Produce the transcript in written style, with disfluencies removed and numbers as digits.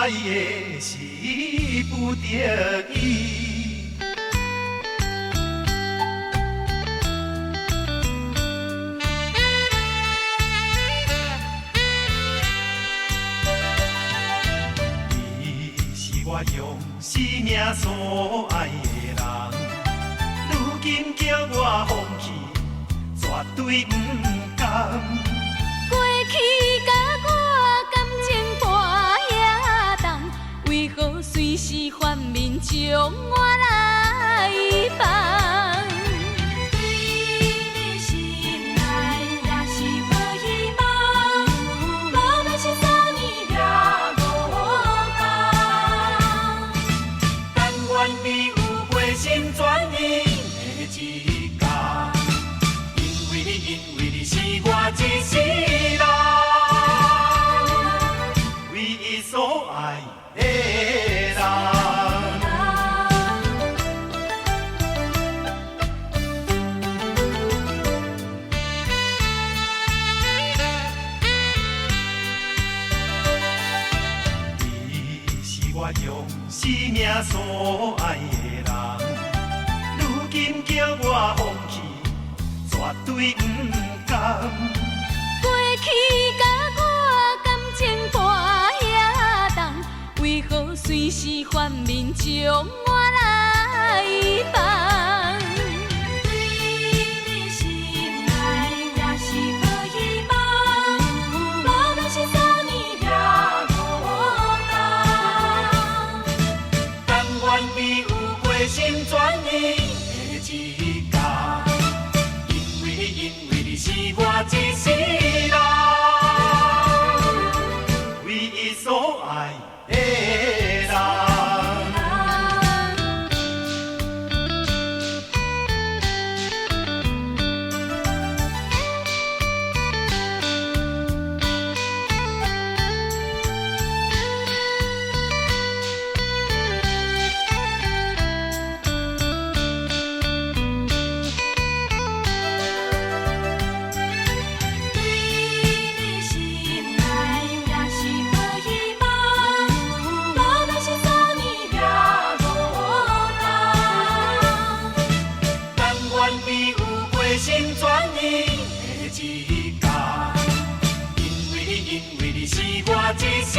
爱的是不得已。你是我用生命所爱的人，如今叫我放弃，绝对不甘。过去甲我感情破遐重，为何随时犯面将我来放？对你心内也是无希望，无论是3年也5天。但愿你有回心转意的一天，因为你是我一世人唯一所爱的人。你是我用生命所爱的人，如今叫我放弃，绝对不甘。过去甲我感情破遐重，为何随时犯面将我来放？对你心内也是无希望，无论是3年也5天。但愿你有回心转意的一天，因为你是我一世人唯一所爱的人。心转意的一天，因为你是我一世